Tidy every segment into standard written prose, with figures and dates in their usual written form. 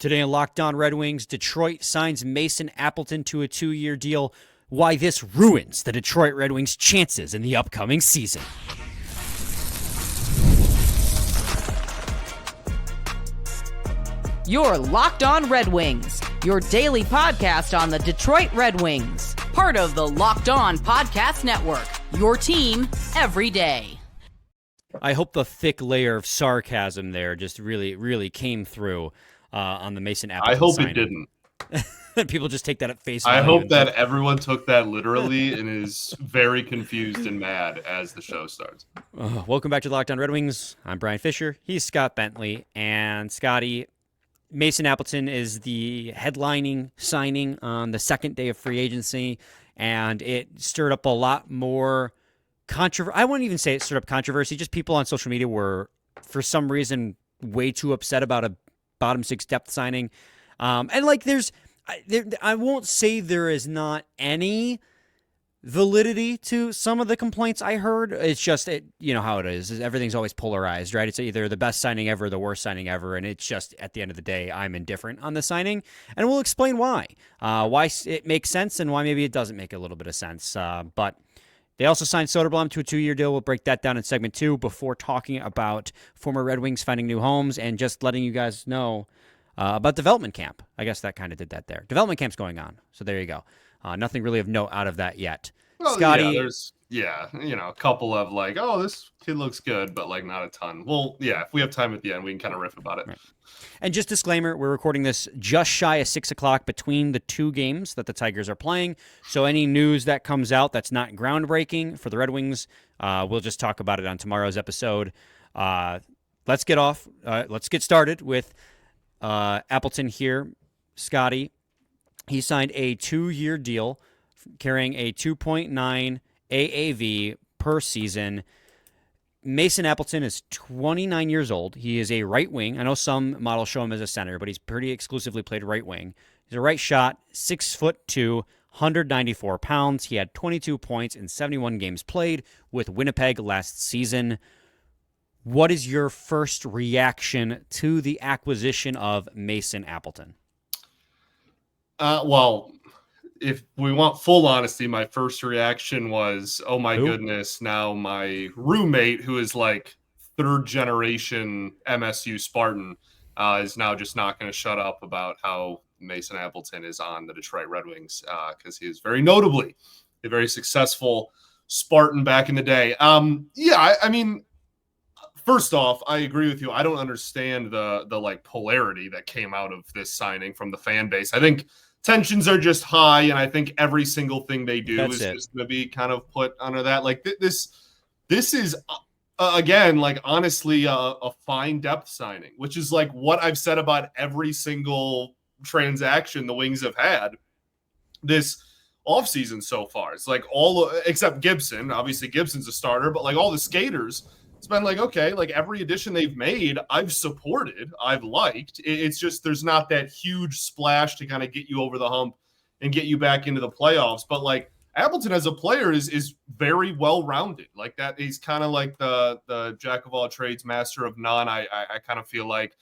Today in Locked On Red Wings, Detroit signs Mason Appleton to a 2-year deal. Why this ruins the Detroit Red Wings' chances in the upcoming season. You're Locked On Red Wings, your daily podcast on the Detroit Red Wings. Part of the Locked On Podcast Network, your team every day. I hope the thick layer of sarcasm there just really came through on the Mason Appleton I hope signing. it didn't. People just take that at face value. I hope that everyone took that literally and is very confused and mad as the show starts. Welcome back to Locked On Red Wings. I'm Brian Fisher. He's Scott Bentley. And Scotty, Mason Appleton is the headlining signing on the second day of free agency, and it stirred up a lot more controversy. I wouldn't even say it stirred up controversy. Just people on social media were, for some reason, way too upset about a bottom six depth signing. And like, I won't say there is not any validity to some of the complaints I heard. It's just, you know how it is. Everything's always polarized, right? It's either the best signing ever, the worst signing ever, and it's just, at the end of the day, I'm indifferent on the signing, and we'll explain why. Why it makes sense and why maybe it doesn't make a little bit of sense. But they also signed Soderblom to a 2-year deal. We'll break that down in segment 2 before talking about former Red Wings finding new homes and just letting you guys know about development camp. I guess that kind of did that there. Development camp's going on, so there you go. Nothing really of note out of that yet. Well, Scotty, yeah, there's a couple of like, oh, this kid looks good, but like not a ton. Well, yeah, if we have time at the end, we can kind of riff about it. Right. And just disclaimer, we're recording this just shy of 6 o'clock between the two games that the Tigers are playing. So any news that comes out that's not groundbreaking for the Red Wings, we'll just talk about it on tomorrow's episode. Let's get started with Appleton here. Scotty, he signed a 2-year deal carrying a 2.9 AAV per season. Mason Appleton is 29 years old. He is a right wing. I know some models show him as a center, but he's pretty exclusively played right wing. He's a right shot, 6'2", 194 pounds. He had 22 points in 71 games played with Winnipeg last season. What is your first reaction to the acquisition of Mason Appleton? Well, if we want full honesty, my first reaction was, oh my goodness, now my roommate, who is like third generation MSU Spartan, is now just not going to shut up about how Mason Appleton is on the Detroit Red Wings, because he is very notably a very successful Spartan back in the day. I mean, first off, I agree with you. I don't understand the like polarity that came out of this signing from the fan base. I think tensions are just high, and I think every single thing they do is just going to be kind of put under that. Like this is again, like honestly, a fine depth signing, which is like what I've said about every single transaction the Wings have had this offseason so far. It's like all except Gibson. Obviously, Gibson's a starter, but like all the skaters, it's been like, okay, like every addition they've made, I've supported, I've liked. It's just there's not that huge splash to kind of get you over the hump and get you back into the playoffs. But like Appleton as a player is very well-rounded. Like that, he's kind of like the jack of all trades, master of none. I kind of feel like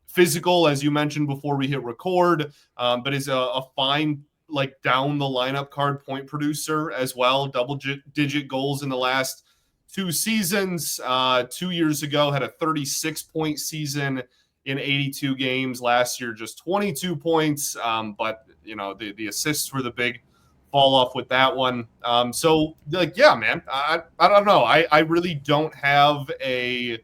physical, as you mentioned before we hit record, but is a fine like down the lineup card point producer as well. Double-digit goals in the last 2 seasons. 2 years ago, had a 36-point season in 82 games. Last year, just 22 points. But, you know, the assists were the big fall off with that one. So, like, yeah, man, I don't know. I really don't have I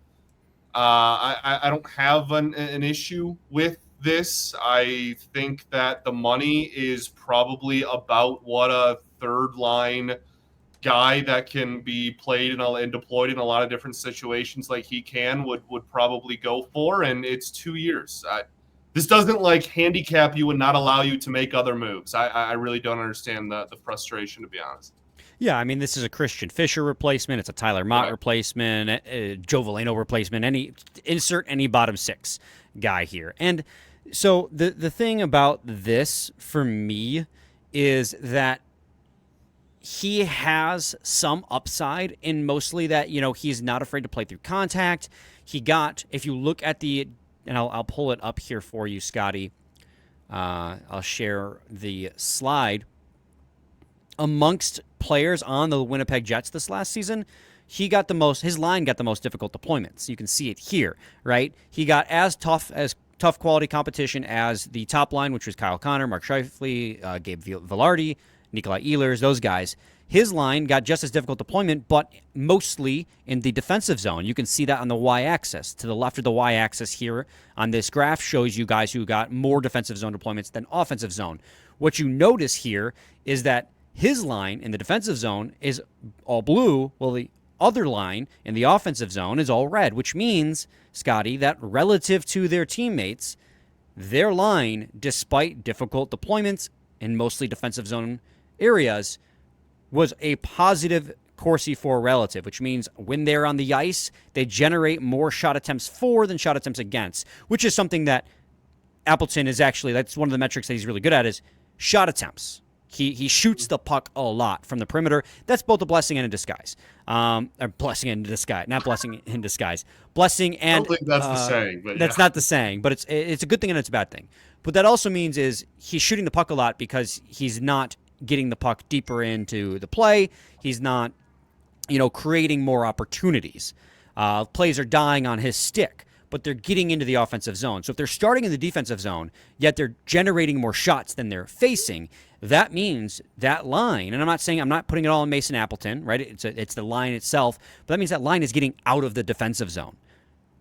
don't have an issue with this. I think that the money is probably about what a third line guy that can be played and deployed in a lot of different situations like he can would probably go for, and it's 2 years. This doesn't like handicap you and not allow you to make other moves. I really don't understand the frustration, to be honest. Yeah, I mean, this is a Christian Fischer replacement. It's a Tyler Mott replacement, Joe Veleno replacement. Insert any bottom six guy here. And so the thing about this for me is that he has some upside in mostly that, you know, he's not afraid to play through contact. He got, if you look at the and I'll pull it up here for you, Scotty. I'll share the slide. Amongst players on the Winnipeg Jets this last season, his line got the most difficult deployments. You can see it here, right? He got as tough quality competition as the top line, which was Kyle Connor, Mark Scheifele, Gabe Vilardi, Nikolai Ehlers, those guys. His line got just as difficult deployment, but mostly in the defensive zone. You can see that on the y-axis. To the left of the y-axis here on this graph shows you guys who got more defensive zone deployments than offensive zone. What you notice here is that his line in the defensive zone is all blue, while the other line in the offensive zone is all red, which means, Scotty, that relative to their teammates, their line, despite difficult deployments in mostly defensive zone areas, was a positive Corsi for relative, which means when they're on the ice, they generate more shot attempts for than shot attempts against, which is something that Appleton is actually, that's one of the metrics that he's really good at, is shot attempts. He shoots the puck a lot from the perimeter. That's both a blessing and a disguise. Blessing in disguise, not blessing in disguise. Blessing and... I don't think that's the saying. But that's not the saying, but it's a good thing and it's a bad thing. What that also means is he's shooting the puck a lot because he's not getting the puck deeper into the play. He's not, creating more opportunities. Plays are dying on his stick, but they're getting into the offensive zone. So if they're starting in the defensive zone, yet they're generating more shots than they're facing, that means that line, and I'm not putting it all on Mason Appleton, right? It's the line itself, but that means that line is getting out of the defensive zone.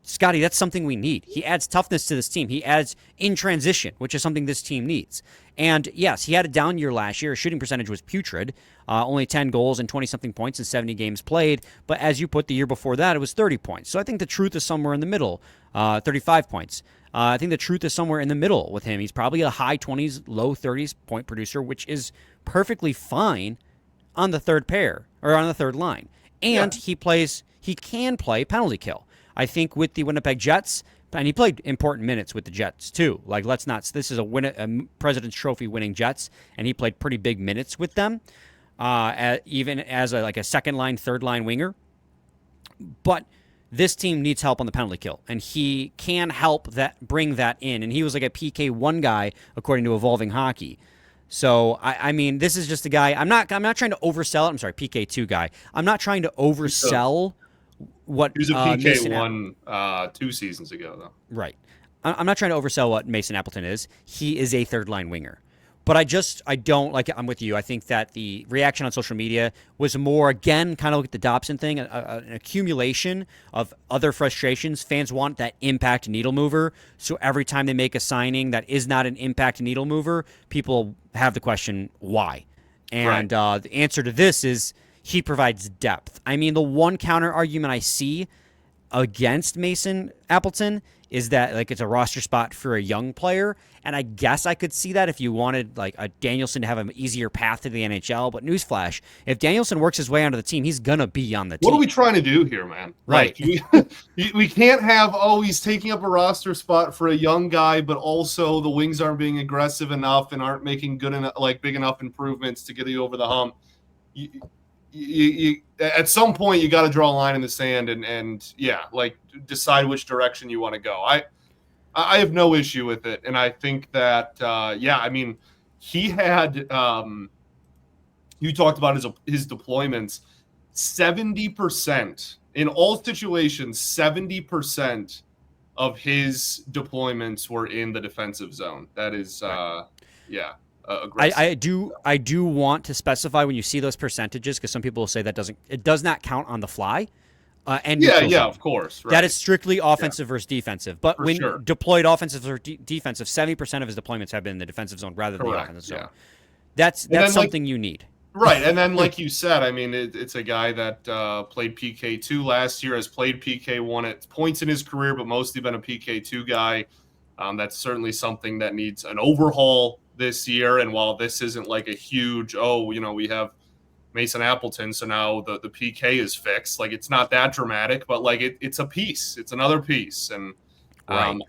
Scotty, that's something we need. He adds toughness to this team. He adds in transition, which is something this team needs. And yes, he had a down year last year. His shooting percentage was putrid. Only 10 goals and 20-something points in 70 games played. But as you put the year before that, it was 30 points. So I think the truth is somewhere in the middle, 35 points. I think the truth is somewhere in the middle with him. He's probably a high 20s, low 30s point producer, which is perfectly fine on the third pair or on the third line. And he can play penalty kill. I think with the Winnipeg Jets, and he played important minutes with the Jets too. Like, this is a President's Trophy winning Jets, and he played pretty big minutes with them, even as a second line, third line winger. But this team needs help on the penalty kill, and he can help bring that in. And he was like a PK1 guy according to Evolving Hockey. So I mean, this is just a guy. I'm not trying to oversell it. I'm sorry, PK2 guy. I'm not trying to oversell. What he was a PK1 2 seasons ago, though. Right. I'm not trying to oversell what Mason Appleton is. He is a third-line winger. But I don't, like, I'm with you. I think that the reaction on social media was more, again, kind of like the Dobson thing, an accumulation of other frustrations. Fans want that impact needle mover. So every time they make a signing that is not an impact needle mover, people have the question, why? And the answer to this is, he provides depth. I mean, the one counter argument I see against Mason Appleton is that, like, it's a roster spot for a young player, and I guess I could see that if you wanted, like, a Danielson to have an easier path to the NHL. But newsflash, if Danielson works his way onto the team, he's gonna be on the team. What are we trying to do here, man? Right. Like, we can't have, he's taking up a roster spot for a young guy, but also the Wings aren't being aggressive enough and aren't making good enough, like, big enough improvements to get you over the hump. You at some point you got to draw a line in the sand and decide which direction you want to go. I have no issue with it, and I think that I mean, he had you talked about his deployments. 70% in all situations, 70% of his deployments were in the defensive zone. That is I do want to specify when you see those percentages, because some people will say it does not count on the fly. Of course. Right. That is strictly offensive versus defensive. But when deployed offensive or defensive, 70% of his deployments have been in the defensive zone rather than the offensive zone. Yeah. That's something you need. Right, and then like you said, I mean, it's a guy that played PK2 last year, has played PK1 at points in his career, but mostly been a PK2 guy. That's certainly something that needs an overhaul this year. And while this isn't like a huge, we have Mason Appleton, so now the PK is fixed. Like, it's not that dramatic, but like it's a piece. It's another piece. And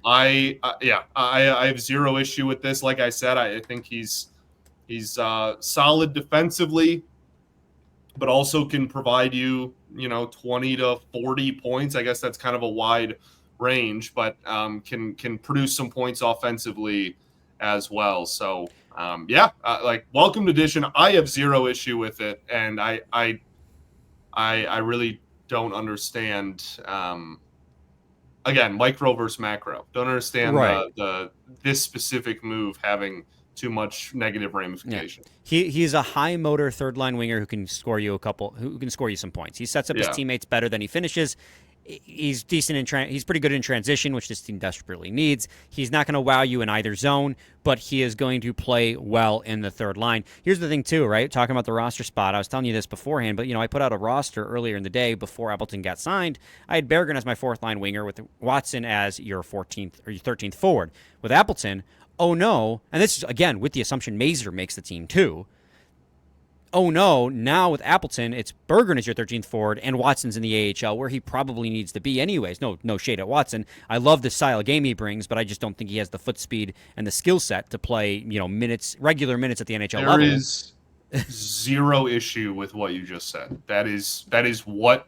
I have zero issue with this. Like I said, I think he's solid defensively, but also can provide you, 20 to 40 points. I guess that's kind of a wide range, but can produce some points offensively as well. So like welcome to addition. I have zero issue with it, and I really don't understand. Again, micro versus macro. Don't understand this specific move having too much negative ramification. Yeah. He's a high motor third line winger who can score you some points. He sets up his teammates better than he finishes. He's decent he's pretty good in transition, which this team desperately needs. He's not going to wow you in either zone, but he is going to play well in the third line. Here's the thing too, right? Talking about the roster spot, I was telling you this beforehand, but I put out a roster earlier in the day before Appleton got signed. I had Berggren as my fourth line winger with Watson as your 14th or your 13th forward. With Appleton, oh no, and this is again with the assumption Mazur makes the team too. Oh no, now with Appleton, it's Berggren as your 13th forward and Watson's in the AHL where he probably needs to be anyways. No shade at Watson. I love the style of game he brings, but I just don't think he has the foot speed and the skill set to play, regular minutes at the NHL level. There is zero issue with what you just said. That is what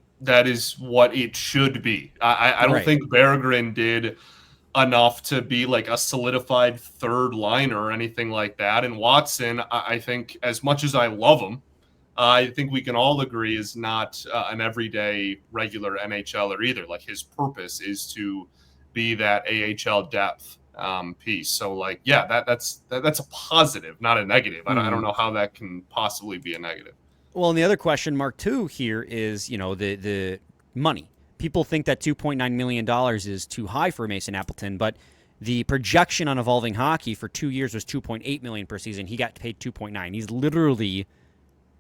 it should be. I don't think Berggren did enough to be like a solidified third liner or anything like that. And Watson, I think, as much as I love him, I think we can all agree is not an everyday regular NHLer either. Like his purpose is to be that AHL depth piece. So like, that's a positive, not a negative. I don't know how that can possibly be a negative. Well, and the other question mark too here is, the money. People think that $2.9 million is too high for Mason Appleton, but the projection on Evolving Hockey for 2 years was $2.8 million per season. He got paid $2.9. He's literally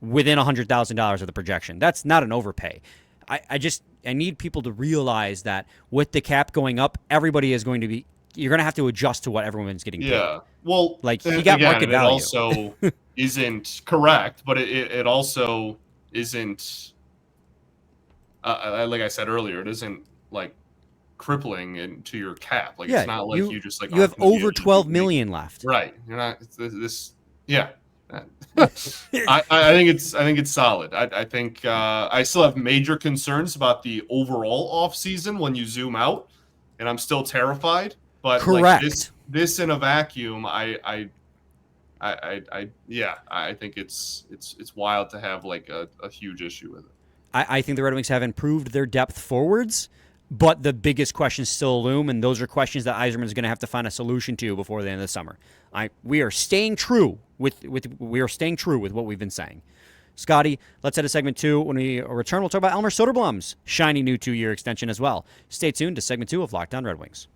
within $100,000 of the projection. That's not an overpay. I need people to realize that with the cap going up, everybody is going to be. You're going to have to adjust to what everyone's getting paid. Yeah. Well, like he got market value. It also isn't correct, but it also isn't. Like I said earlier, it isn't like crippling into your cap. Like it's not like you just like you have over 12 million left. Right. You're not this. Yeah. I think it's solid. I think I still have major concerns about the overall offseason when you zoom out, and I'm still terrified. But correct. Like this in a vacuum, I think it's wild to have like a huge issue with it. I think the Red Wings have improved their depth forwards, but the biggest questions still loom, and those are questions that Yzerman is going to have to find a solution to before the end of the summer. We are staying true with what we've been saying. Scotty, let's head to segment 2. When we return, we'll talk about Elmer Soderblom's shiny new 2-year extension as well. Stay tuned to segment 2 of Locked On Red Wings.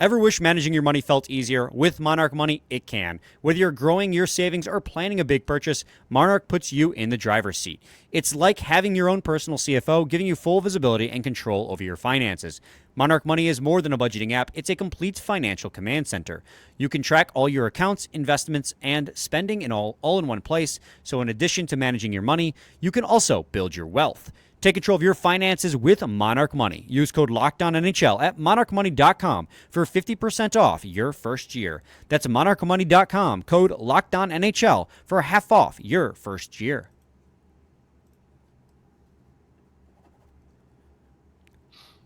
Ever wish managing your money felt easier? With Monarch Money, it can. Whether you're growing your savings or planning a big purchase, Monarch puts you in the driver's seat. It's like having your own personal CFO, giving you full visibility and control over your finances. Monarch Money is more than a budgeting app. It's a complete financial command center. You can track all your accounts, investments, and spending all in one place. So in addition to managing your money, you can also build your wealth. Take control of your finances with Monarch Money. Use code LOCKEDONNHL at monarchmoney.com for 50% off your first year. That's monarchmoney.com, code LOCKEDONNHL for half off your first year.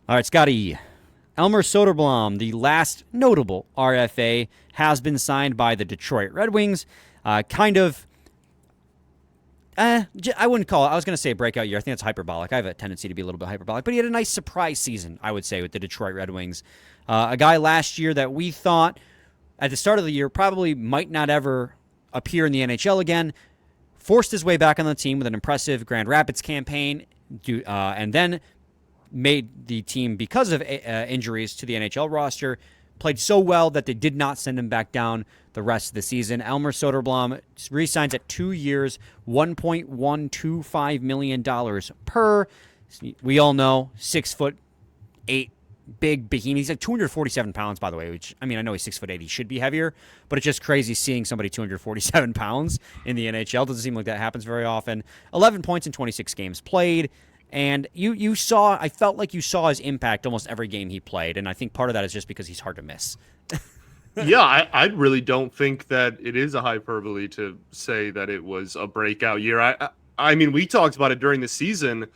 All right, Scotty. Elmer Soderblom, the last notable RFA, has been signed by the Detroit Red Wings. I wouldn't call it. I was going to say a breakout year. I think that's hyperbolic. I have a tendency to be a little bit hyperbolic. But he had a nice surprise season, I would say, with the Detroit Red Wings. A guy last year that we thought at the start of the year probably might not ever appear in the NHL again, forced his way back on the team with an impressive Grand Rapids campaign, and then made the team, because of injuries to the NHL roster, played so well that they did not send him back down the rest of the season. Elmer Soderblom re-signs at 2 years, $1.125 million per. We all know 6'8", big behemoth. He's like 247 pounds, by the way, which, I mean, I know he's 6'8". He should be heavier, but it's just crazy seeing somebody 247 pounds in the NHL. Doesn't seem like that happens very often. 11 points in 26 games played. And I felt like you saw his impact almost every game he played, and I think part of that is just because he's hard to miss. Yeah, I really don't think that it is a hyperbole to say that it was a breakout year. I mean, we talked about it during the season.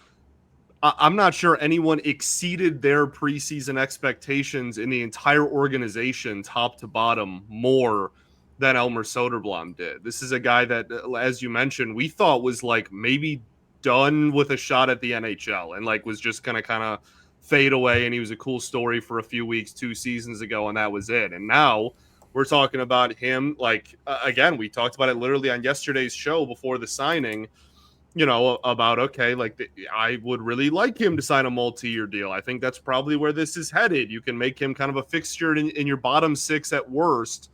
I'm not sure anyone exceeded their preseason expectations in the entire organization, top to bottom, more than Elmer Soderblom did. This is a guy that, as you mentioned, we thought was like maybe done with a shot at the NHL and like was just going to kind of fade away. And he was a cool story for a few weeks, 2 seasons ago, and that was it. And now we're talking about him. Like, again, we talked about it literally on yesterday's show before the signing, about, okay, like I would really like him to sign a multi-year deal. I think that's probably where this is headed. You can make him kind of a fixture in your bottom 6 at worst.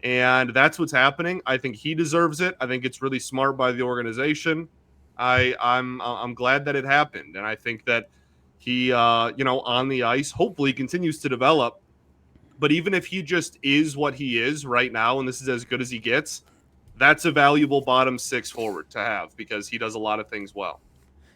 And that's what's happening. I think he deserves it. I think it's really smart by the organization. I'm glad that it happened. And I think that he, on the ice, hopefully continues to develop. But even if he just is what he is right now, and this is as good as he gets, that's a valuable bottom 6 forward to have because he does a lot of things well.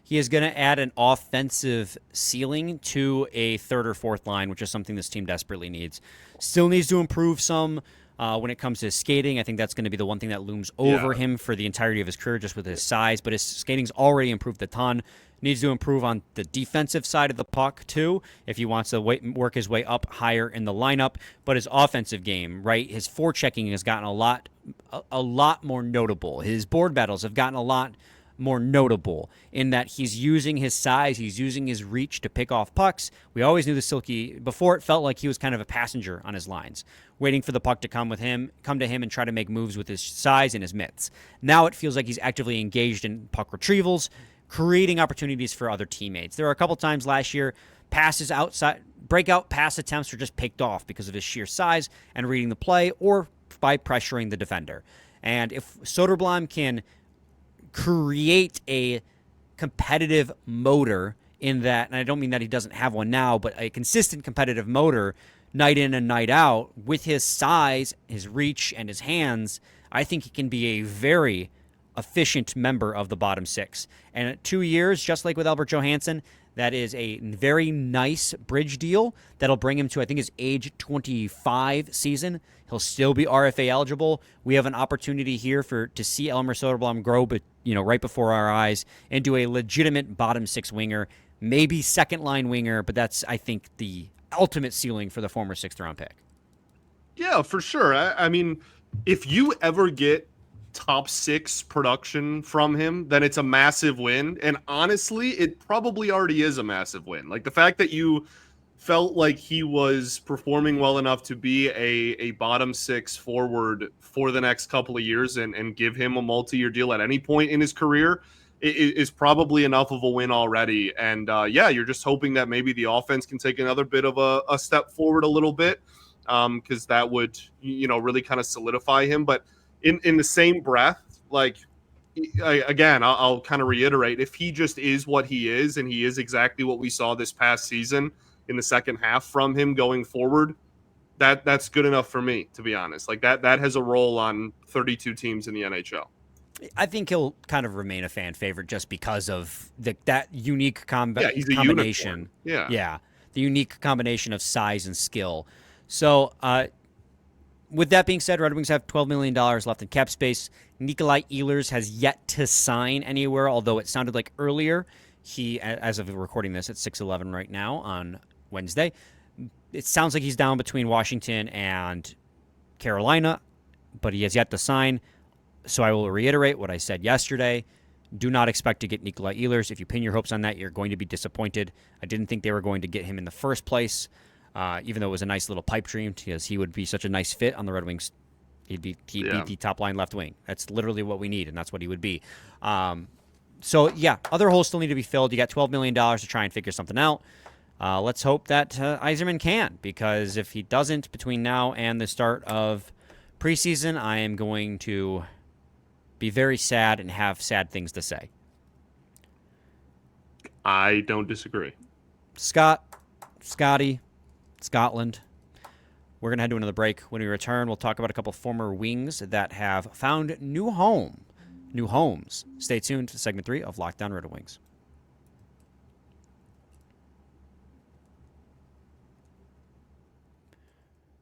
He is going to add an offensive ceiling to a third or fourth line, which is something this team desperately needs. Still needs to improve some when it comes to skating. I think that's going to be the one thing that looms over him for the entirety of his career, just with his size. But his skating's already improved a ton. Needs to improve on the defensive side of the puck, too, if he wants to work his way up higher in the lineup. But his offensive game, right, his forechecking has gotten a lot more notable. His board battles have gotten a lot more notable in that he's using his size, he's using his reach to pick off pucks. We always knew the Silky, before it felt like he was kind of a passenger on his lines, waiting for the puck to come to him and try to make moves with his size and his mitts. Now it feels like he's actively engaged in puck retrievals, creating opportunities for other teammates. There were a couple times last year, passes outside, breakout pass attempts were just picked off because of his sheer size and reading the play or by pressuring the defender. And if Soderblom can create a competitive motor in that, and I don't mean that he doesn't have one now, but a consistent competitive motor night in and night out with his size, his reach, and his hands, I think he can be a very efficient member of the bottom 6. And at 2 years, just like with Albert Johansson, that is a very nice bridge deal that'll bring him to, I think, his age 25 season. He'll still be RFA eligible. We have an opportunity here to see Elmer Soderblom grow, but right before our eyes, into a legitimate bottom 6 winger, maybe second line winger, but that's, I think, the ultimate ceiling for the former 6th round pick. Yeah, for sure. I mean, if you ever get top 6 production from him, then it's a massive win. And honestly, it probably already is a massive win. Like the fact that you felt like he was performing well enough to be a bottom 6 forward for the next couple of years and give him a multi-year deal at any point in his career is probably enough of a win already. And you're just hoping that maybe the offense can take another bit of a step forward a little bit, because that would, really kind of solidify him. But in the same breath, like, I'll kind of reiterate, if he just is what he is and he is exactly what we saw this past season in the second half from him going forward, that's good enough for me, to be honest. Like that has a role on 32 teams in the NHL. I think he'll kind of remain a fan favorite just because of that unique he's a combination. Unicorn. Yeah, the unique combination of size and skill. So, with that being said, Red Wings have $12 million left in cap space. Nikolai Ehlers has yet to sign anywhere, although it sounded like earlier he, as of recording this at 6:11 right now on Wednesday, it sounds like he's down between Washington and Carolina, but he has yet to sign. So I will reiterate what I said yesterday. Do not expect to get Nikolai Ehlers. If you pin your hopes on that, you're going to be disappointed. I didn't think they were going to get him in the first place, even though it was a nice little pipe dream because he would be such a nice fit on the Red Wings. He'd be the top line left wing. That's literally what we need, and that's what he would be. Other holes still need to be filled. You got $12 million to try and figure something out. Let's hope that Yzerman can, because if he doesn't between now and the start of preseason, I am going to be very sad and have sad things to say. I don't disagree. Scotty, Scotland. We're going to head to another break. When we return, we'll talk about a couple former Wings that have found new homes. Stay tuned to segment 3 of Lockdown Red Wings.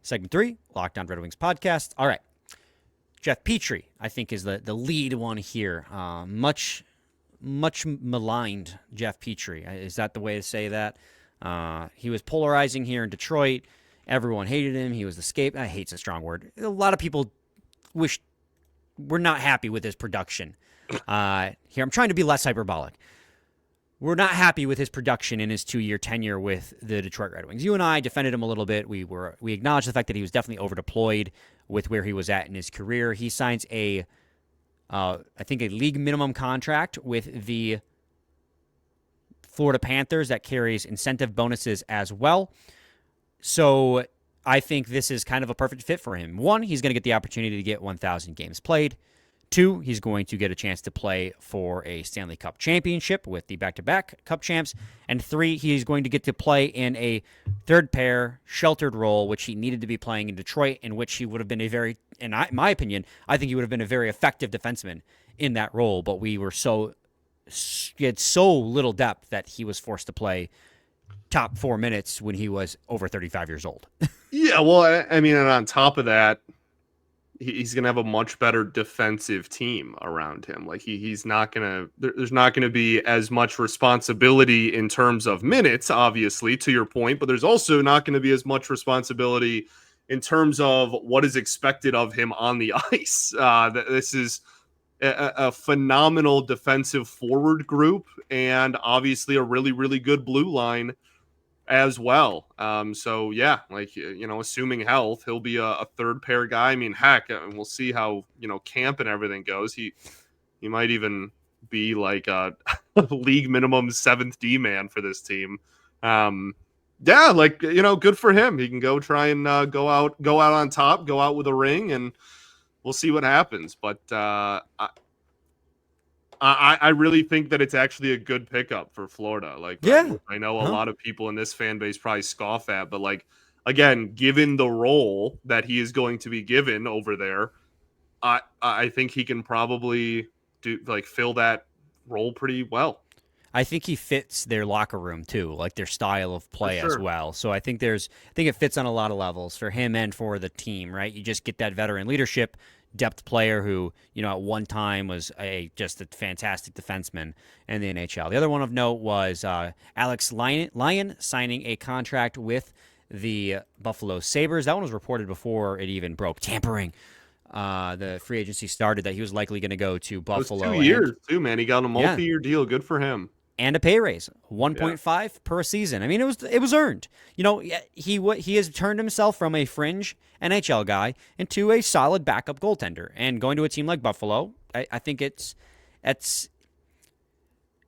Segment 3, Lockdown Red Wings podcast. All right. Jeff Petry, I think, is the lead one here. Much much maligned Jeff Petry. Is that the way to say that? He was polarizing here in Detroit. Everyone hated him. He was the scapegoat. Hate's a strong word. A lot of people were not happy with his production. Here, I'm trying to be less hyperbolic. We're not happy with his production in his 2-year tenure with the Detroit Red Wings. You and I defended him a little bit. We acknowledged the fact that he was definitely overdeployed with where he was at in his career. He signs I think a league minimum contract with the Florida Panthers that carries incentive bonuses as well. So I think this is kind of a perfect fit for him. 1, he's going to get the opportunity to get 1,000 games played. 2, he's going to get a chance to play for a Stanley Cup championship with the back-to-back Cup champs. And 3, he's going to get to play in a third pair sheltered role, which he needed to be playing in Detroit, in which he would have been in my opinion, I think he would have been a very effective defenseman in that role. But he had so little depth that he was forced to play top 4 minutes when he was over 35 years old. Yeah, well, I mean, and on top of that, he's going to have a much better defensive team around him. Like there's not going to be as much responsibility in terms of minutes, obviously, to your point, but there's also not going to be as much responsibility in terms of what is expected of him on the ice. This is a phenomenal defensive forward group and obviously a really, really good blue line as well. So yeah, like, assuming health, he'll be a third pair guy. I mean, heck, we'll see how, camp and everything goes. He might even be like a league minimum 7th D man for this team. Yeah, like, good for him. He can go try and go out on top, go out with a ring, and we'll see what happens. But I really think that it's actually a good pickup for Florida. Like, yeah, I know a lot of people in this fan base probably scoff at, but like, again, given the role that he is going to be given over there, I think he can probably fill that role pretty well. I think he fits their locker room too, like their style of play as well. So I think it fits on a lot of levels for him and for the team, right? You just get that veteran leadership, depth player who, at one time was just a fantastic defenseman in the NHL. The other one of note was Alex Lyon signing a contract with the Buffalo Sabres. That one was reported before it even broke. Tampering. The free agency started that he was likely going to go to Buffalo. 2 years too, man. He got a multi-year deal. Good for him. And a pay raise, 1.5 per season. I mean, it was earned. He has turned himself from a fringe NHL guy into a solid backup goaltender. And going to a team like Buffalo, I think it's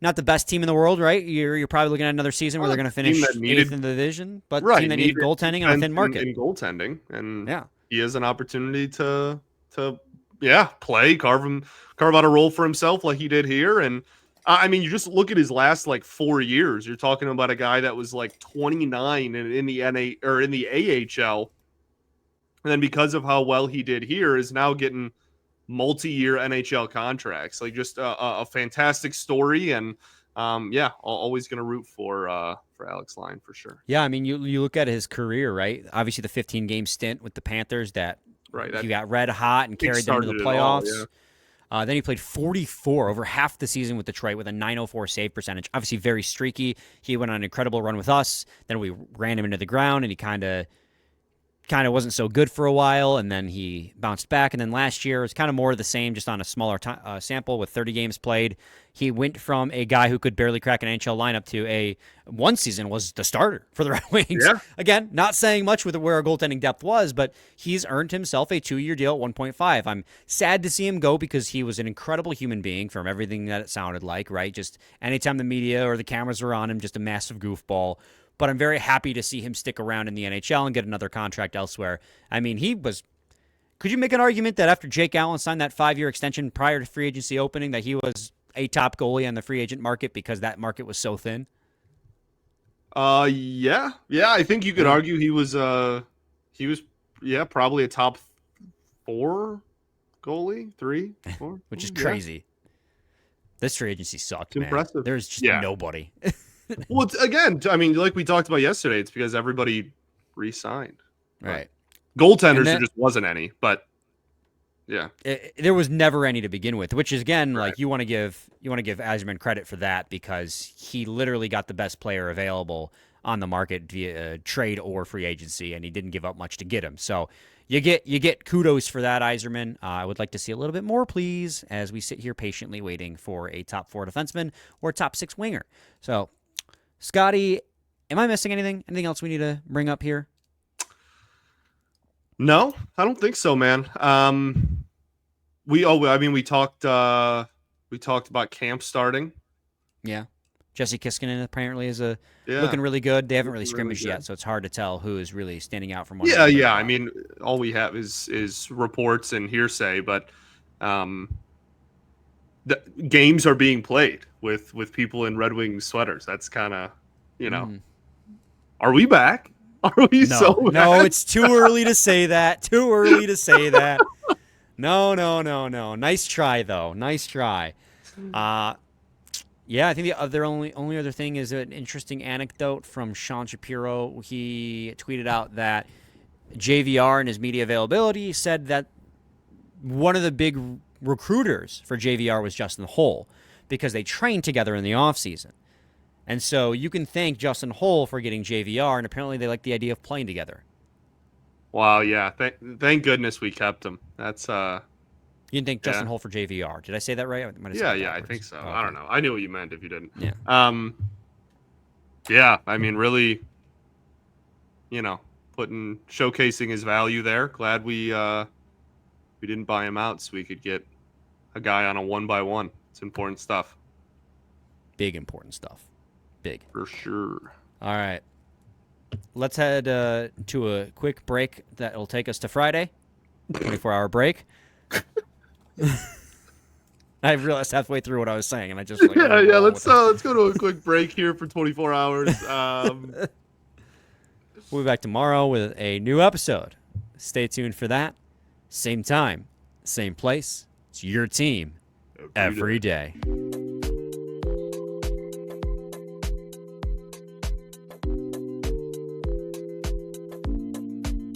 not the best team in the world, right? You're probably looking at another season where they're going to finish 8th in the division, but team that needed goaltending on a thin market. In goaltending, and he has an opportunity to play, carve out a role for himself like he did here. And I mean, you just look at his last 4 years. You're talking about a guy that was 29 in the AHL, and then because of how well he did here, is now getting multi-year NHL contracts. Like, just a fantastic story, and always going to root for Alex Lyon for sure. Yeah, I mean, you look at his career, right? Obviously, the 15-game stint with the Panthers that he got red hot and carried them to the playoffs. Then he played 44, over half the season with Detroit, with a .904 save percentage. Obviously very streaky. He went on an incredible run with us. Then we ran him into the ground, and he kind of wasn't so good for a while, and then he bounced back. And then last year, it was kind of more of the same, just on a smaller sample with 30 games played. He went from a guy who could barely crack an NHL lineup to one season was the starter for the Red Wings. Yeah. Again, not saying much with where our goaltending depth was, but he's earned himself a 2-year deal at 1.5. I'm sad to see him go because he was an incredible human being from everything that it sounded like, right? Just anytime the media or the cameras were on him, just a massive goofball. But I'm very happy to see him stick around in the NHL and get another contract elsewhere. I mean, could you make an argument that after Jake Allen signed that 5-year extension prior to free agency opening, that he was a top goalie on the free agent market because that market was so thin? Yeah. I think you could argue he was probably a top 4 goalie, 3, 4, which is crazy. This free agency sucked, man. Impressive. There's just nobody. Well, again, I mean, like we talked about yesterday, it's because everybody re-signed. Right. Goaltenders, there just wasn't any, but Yeah. There was never any to begin with, which is again like you want to give Yzerman credit for that because he literally got the best player available on the market via trade or free agency, and he didn't give up much to get him. So you get kudos for that, Yzerman. I would like to see a little bit more, please, as we sit here patiently waiting for a top 4 defenseman or top 6 winger. So, Scotty, am I missing anything? Anything else we need to bring up here? No, I don't think so, man. We talked about camp starting. Yeah. Jesse Kiskinen apparently is looking really good. They haven't really scrimmaged yet, so it's hard to tell who is really standing out from one another. Yeah. I mean, all we have is reports and hearsay, but the games are being played with people in Red Wings sweaters. That's kind of, Are we back? Are we No, it's too early to say that. Too early to say that. No. Nice try, though. Nice try. Yeah, I think the only other thing is an interesting anecdote from Sean Shapiro. He tweeted out that JVR in his media availability said that one of the big recruiters for JVR was Justin Holl because they trained together in the offseason. And so you can thank Justin Holl for getting JVR, and apparently they like the idea of playing together. Wow, yeah. Thank goodness we kept him. That's You didn't think Justin Holl for JVR. Did I say that right? I think so. Oh, I don't know. I knew what you meant if you didn't. Yeah. Yeah, I mean, really, showcasing his value there. Glad we didn't buy him out so we could get a guy on a 1-by-1. It's important stuff. Big important stuff. Big. For sure. All right. Let's head to a quick break that will take us to Friday. 24-hour break. I realized halfway through what I was saying, and I just let's go to a quick break here for 24 hours. We'll be back tomorrow with a new episode. Stay tuned for that. Same time, same place. It's your team every day.